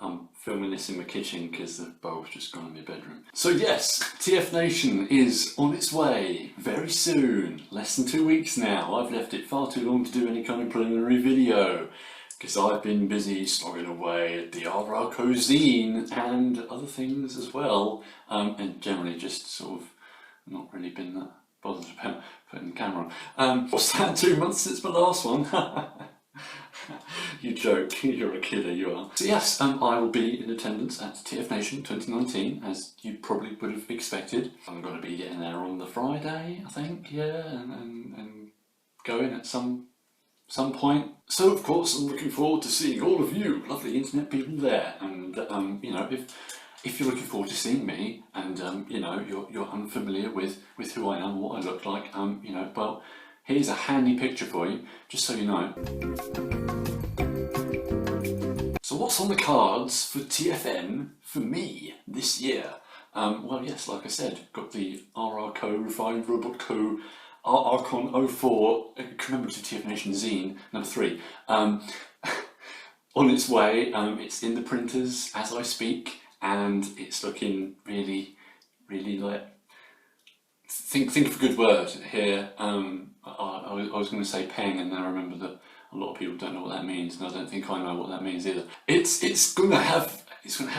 I'm filming this in my kitchen because the bulb's just gone in my bedroom. So yes, TF Nation is on its way very soon. Less than 2 weeks now. I've left it far too long to do any kind of preliminary video because I've been busy slogging away at the RRCO Zine and other things as well, and generally just sort of not really been that bothered about putting the camera on. What's that, 2 months since my last one? You joke, you're a kidder, you are. So yes, I will be in attendance at TF Nation 2019, as you probably would have expected. I'm going to be getting there on the Friday, I think, yeah, and going at some point. So of course I'm looking forward to seeing all of you lovely internet people there, and you know, if you're looking forward to seeing me and you know, you're unfamiliar with who I am, what I look like, you know, well, here's a handy picture for you, just so you know. So what's on the cards for TFN for me this year? Well, yes, like I said, got the RRCO Refined Robot Co. RRCon 04 commemorative TF Nation Zine number 3 on its way. It's in the printers as I speak, and it's looking really, really like, think of a good word here. I was going to say peng, and then I remember that a lot of people don't know what that means, and I don't think I know what that means either. It's going to have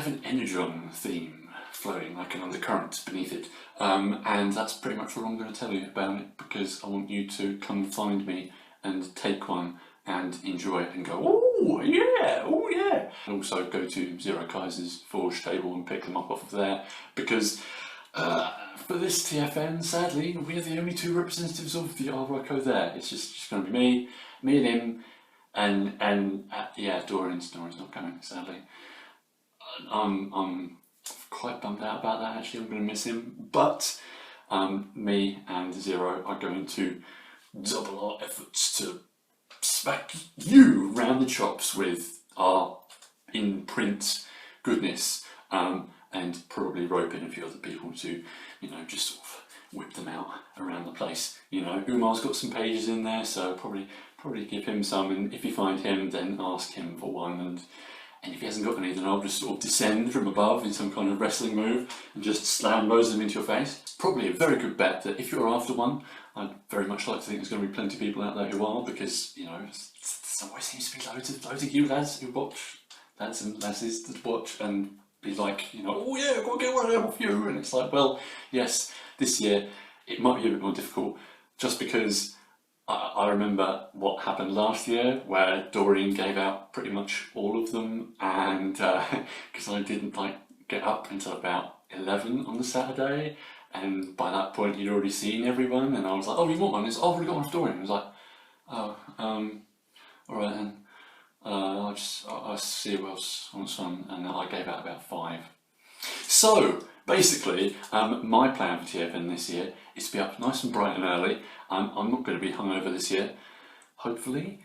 an energon theme flowing like an undercurrent beneath it, and that's pretty much all I'm going to tell you about it, because I want you to come find me and take one and enjoy it and go, oh yeah, oh yeah. And also go to Zero Kaiser's forge table and pick them up off of there, because for this TFN, sadly, we're the only 2 representatives of the RRCO there. It's just going to be me and him, and yeah, Dorian's not coming, sadly. I'm quite bummed out about that, actually. I'm going to miss him, but me and Zero are going to double our efforts to smack you round the chops with our in-print goodness, and probably rope in a few other people to, you know, just sort of whip them out around the place. You know, Umar's got some pages in there, so probably give him some, and if you find him, then ask him for one, and if he hasn't got any, then I'll just sort of descend from above in some kind of wrestling move and just slam loads of them into your face. It's probably a very good bet that if you're after one, I'd very much like to think there's going to be plenty of people out there who are, because, you know, there always seems to be loads of you lads who watch, lads and lasses that watch and be like, you know, oh yeah, I've got to get one off you, and it's like, well, yes, this year it might be a bit more difficult, just because I remember what happened last year, where Dorian gave out pretty much all of them, and because I didn't like get up until about 11 on the Saturday, and by that point you'd already seen everyone, and I was like, oh, you want one? It's, oh, I've already got one for Dorian. I was like, oh, alright then, I'll see who else wants one, and I gave out about 5. So basically, my plan for TFN this year is to be up nice and bright and early. I'm not going to be hungover this year, hopefully,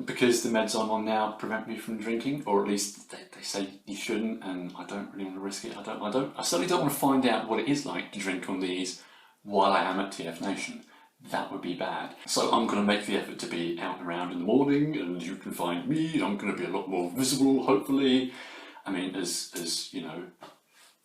because the meds I'm on now prevent me from drinking, or at least they say you shouldn't, and I don't really want to risk it. I certainly don't want to find out what it is like to drink on these while I am at TF Nation. That would be bad. So I'm going to make the effort to be out and around in the morning, and you can find me. I'm going to be a lot more visible, hopefully. I mean, as you know,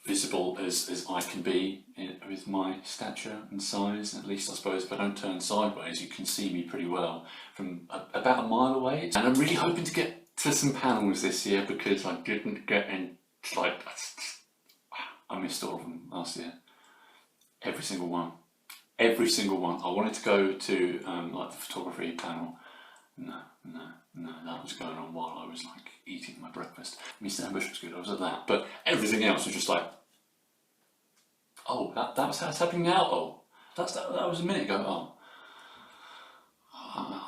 visible as I can be with my stature and size. At least I suppose if I don't turn sideways, you can see me pretty well from about a mile away. And I'm really hoping to get to some panels this year, because I didn't get in, like, I missed all of them last year. Every single one. Every single one. I wanted to go to like the photography panel. No, that was going on while I was like eating my breakfast. Mr. Ambush was good, I was at that, but everything else was just like, oh, that was how it's happening now. Oh, that was a minute ago. Oh,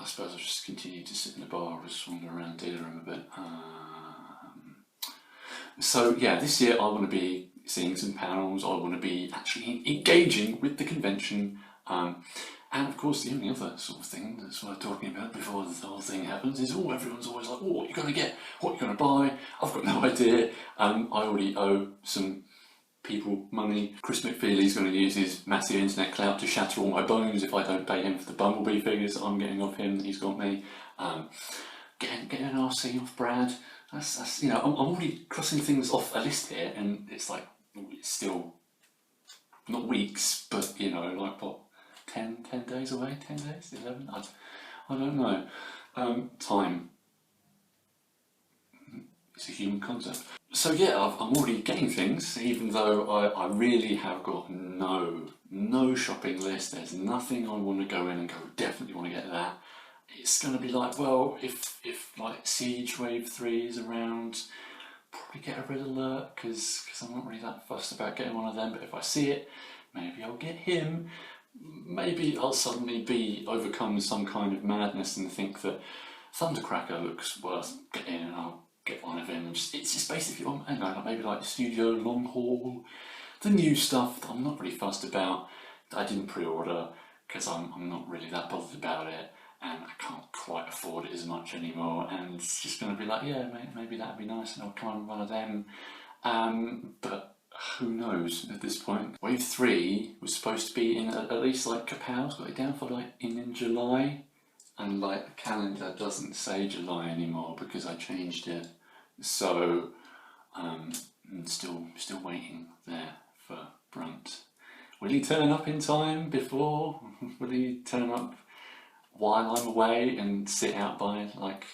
I suppose I'll just continue to sit in the bar or just wander around the dealer room a bit. So yeah, this year I want to be seeing some panels. I want to be actually engaging with the convention. And of course, the only other sort of thing that's worth talking about before the whole thing happens is, oh, everyone's always like, oh, what are you going to get? What are you going to buy? I've got no idea. I already owe some people money. Chris McFeely's going to use his massive internet clout to shatter all my bones if I don't pay him for the Bumblebee figures that I'm getting off him that he's got me. Getting an RC off Brad. that's you know, I'm already crossing things off a list here, and it's like it's still not weeks, but you know, like what, 10 days away, 10 days, 11. I don't know. Time is a human concept. So yeah, I'm already getting things, even though I really have got no shopping list. There's nothing I want to go in and go, definitely want to get that. It's going to be like, well, if like Siege Wave 3 is around, probably get a red alert, because I'm not really that fussed about getting one of them, but if I see it, maybe I'll get him. Maybe I'll suddenly be overcome with some kind of madness and think that Thundercracker looks worth getting, and I'll get one of him. And it's just basically, I don't know, maybe like Studio Long Haul, the new stuff that I'm not really fussed about, that I didn't pre-order because I'm not really that bothered about it, and I can't quite afford it as much anymore, and it's just going to be like, yeah, maybe that'd be nice, and I'll come on one of them. But who knows at this point. Wave 3 was supposed to be in at least like Kapow's got it down for like in July, and like the calendar doesn't say July anymore because I changed it. So I'm still waiting there for Brunt. Will he turn up in time before? Will he turn up while I'm away and sit out by like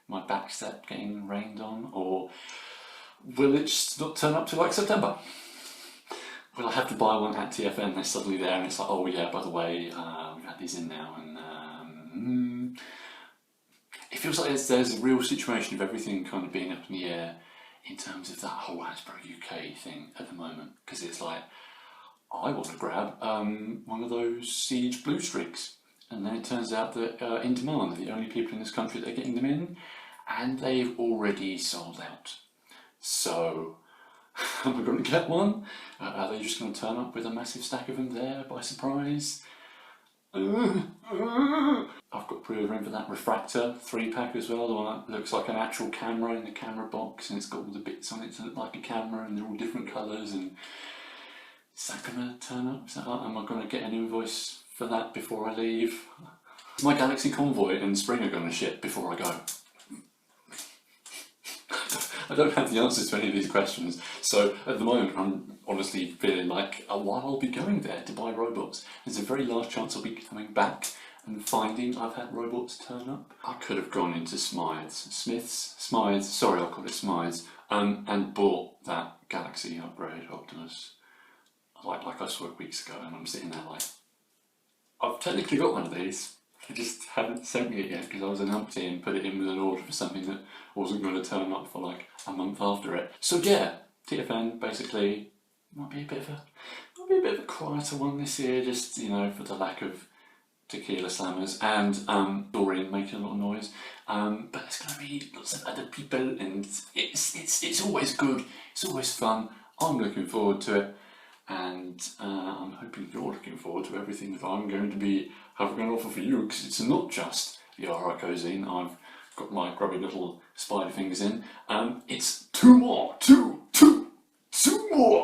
my back step getting rained on, or will it just not turn up till like September? Will I have to buy one at TFN? They're suddenly there, and it's like, oh yeah, by the way, we've had these in now, and it feels like there's a real situation of everything kind of being up in the air in terms of that whole Hasbro UK thing at the moment, because it's like, I want to grab one of those Siege Blue Streaks, and then it turns out that In Demand are the only people in this country that are getting them in, and they've already sold out. So, am I going to get one? Are they just going to turn up with a massive stack of them there by surprise? I've got pre-ordering for that Refractor 3-pack as well, the one that looks like an actual camera in the camera box, and it's got all the bits on it to look like a camera, and they're all different colours. And is that going to turn up? Am I going to get an invoice for that before I leave? Is my Galaxy Convoy and Springer going to ship before I go? I don't have the answers to any of these questions, so at the moment I'm honestly feeling like while I'll be going there to buy robots, there's a very large chance I'll be coming back and finding I've had robots turn up. I could have gone into Smythes, sorry, I'll call it Smythes, and bought that Galaxy Upgrade Optimus like I saw it weeks ago, and I'm sitting there like, I've technically got one of these, they just haven't sent me it yet because I was an umpty and put it in with an order for something that wasn't going to turn up for like a month after it. So yeah, TFN basically might be a bit of a quieter one this year, just you know, for the lack of tequila slammers and Dorian making a lot of noise. But there's going to be lots of other people, and it's always good. It's always fun. I'm looking forward to it, and I'm hoping you're looking forward to everything that I'm going to be having an offer for you, because it's not just the Araco Zine. I've got my grubby little spider fingers in. It's two more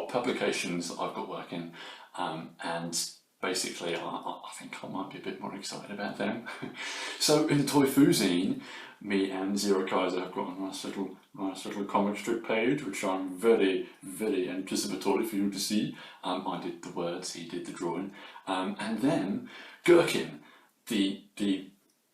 publications that I've got working, and basically I think I might be a bit more excited about them. So in the Toy Foo Zine, me and Zero Kaiser have got a nice little comic strip page, which I'm very anticipatory for you to see. I did the words, he did the drawing, and then Gherkin, the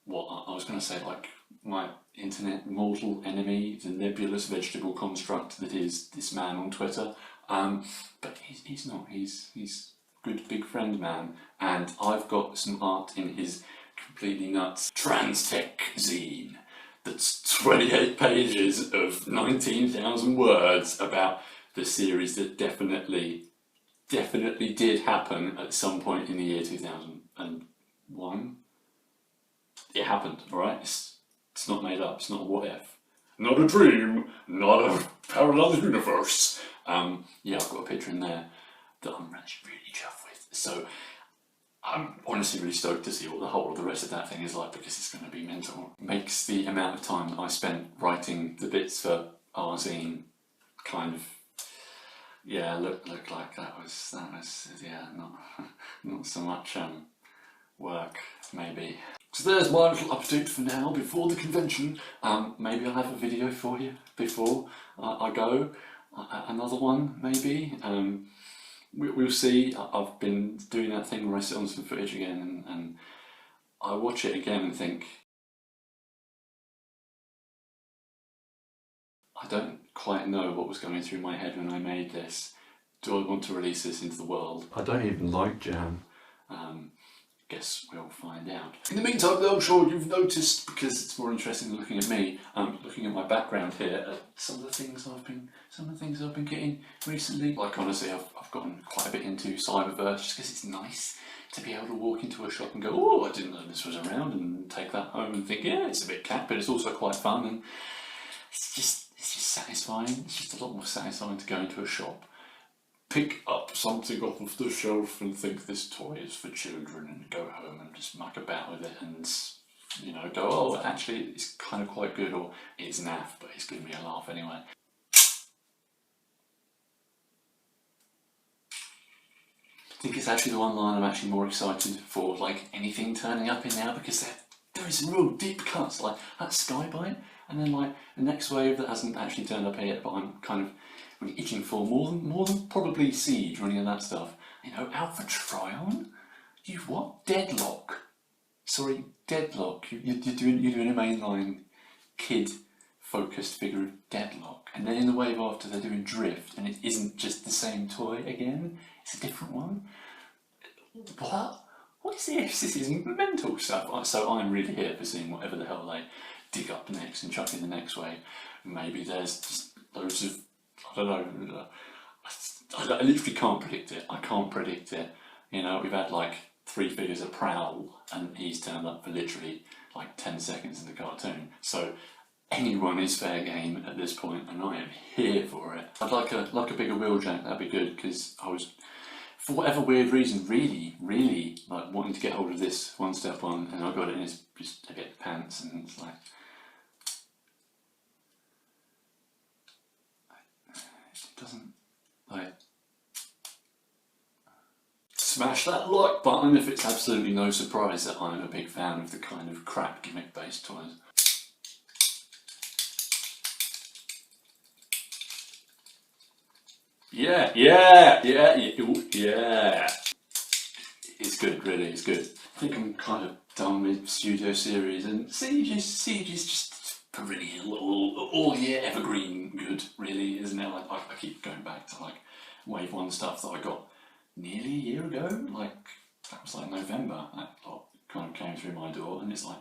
what I was going to say, like my internet mortal enemy, the nebulous vegetable construct that is this man on Twitter, but he's not. He's good big friend man, and I've got some art in his completely nuts Trans-Tech Zine that's 28 pages of 19,000 words about the series that definitely did happen at some point in the year 2001. It happened, alright? It's not made up, it's not a what if. Not a dream, not a parallel universe. Yeah, I've got a picture in there that I'm actually really chuffed with. So I'm honestly really stoked to see what the whole of the rest of that thing is like, because it's going to be mental. Makes the amount of time that I spent writing the bits for our zine kind of, yeah, look like that was yeah, not so much work, maybe. So there's my little update for now before the convention. Maybe I'll have a video for you before I go. Another one, maybe. We'll see. I've been doing that thing where I sit on some footage again and I watch it again and think, I don't quite know what was going through my head when I made this. Do I want to release this into the world? I don't even like jam. Guess we'll find out. In the meantime, though, I'm sure you've noticed, because it's more interesting than looking at me, looking at my background here, some of the things I've been getting recently. Like honestly, I've gotten quite a bit into Cyberverse just because it's nice to be able to walk into a shop and go, oh, I didn't know this was around, and take that home and think, yeah, it's a bit cat, but it's also quite fun, and it's just satisfying. It's just a lot more satisfying to go into a shop, pick up something off of the shelf and think this toy is for children, and go home and just muck about with it and, you know, go, oh, actually it's kind of quite good, or it's naff, but it's giving me a laugh anyway. I think it's actually the one line I'm actually more excited for, like, anything turning up in now, because there is some real deep cuts, like that Skybite, and then like the next wave that hasn't actually turned up here yet, but I'm kind of really itching for more than probably Siege or any of that stuff. You know, Alpha Trion? You've what? Deadlock. Sorry, Deadlock. You're doing a mainline kid focused figure of Deadlock, and then in the wave after they're doing Drift, and it isn't just the same toy again, it's a different one. What? What is this? This is mental stuff. So I'm really here for seeing whatever the hell they dig up next and chuck in the next wave. Maybe there's just loads of, I don't know, I literally can't predict it. I can't predict it. You know, we've had like 3 figures of Prowl and he's turned up for literally like 10 seconds in the cartoon. So anyone is fair game at this point, and I am here for it. I'd like a bigger Wheeljack, that'd be good, because I was, for whatever weird reason, really like wanting to get hold of this One Step One, and I got it in his just a bit pants, and it's like, it doesn't, like, smash that like button if it's absolutely no surprise that I'm a big fan of the kind of crap gimmick based toys. Yeah. It's good, really, it's good. I think I'm kind of done with Studio Series, and Siege is just perennial, all year evergreen good, really, isn't it? Like, I keep going back to like Wave 1 stuff that I got nearly a year ago, like that was like November, that lot kind of came through my door, and it's like,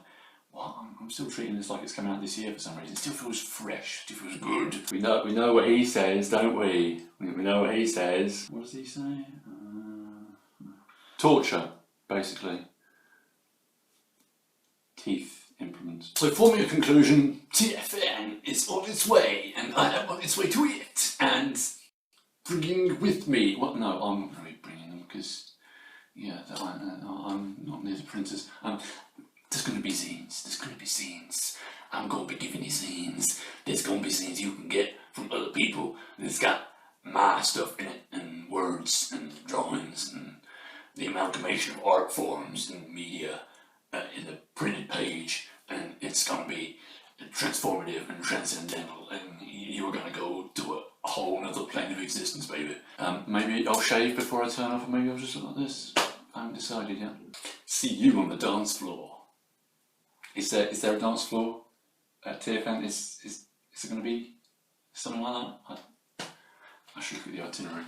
what? I'm still treating this like it's come out this year for some reason. It still feels fresh, it still feels good. We know what he says, don't we? We know what he says. What does he say? Torture, basically. Teeth implements. So forming a conclusion, TFN is on its way, and I am on its way to it, and bringing with me, what? No, I'm not really bringing them, because, yeah, I'm not near the printers. There's going to be zines, I'm going to be giving you zines. There's going to be zines you can get from other people. It's got my stuff in it, and words, and drawings, and the amalgamation of art forms and media in the printed page. And it's going to be transformative and transcendental, and you're going to go to a whole other plane of existence, baby. Maybe I'll shave before I turn off, and maybe I'll just look like this. I haven't decided yet. See you on the dance floor. Is there a dance floor at TFN? Is there going to be something like that? I should look at the itinerary.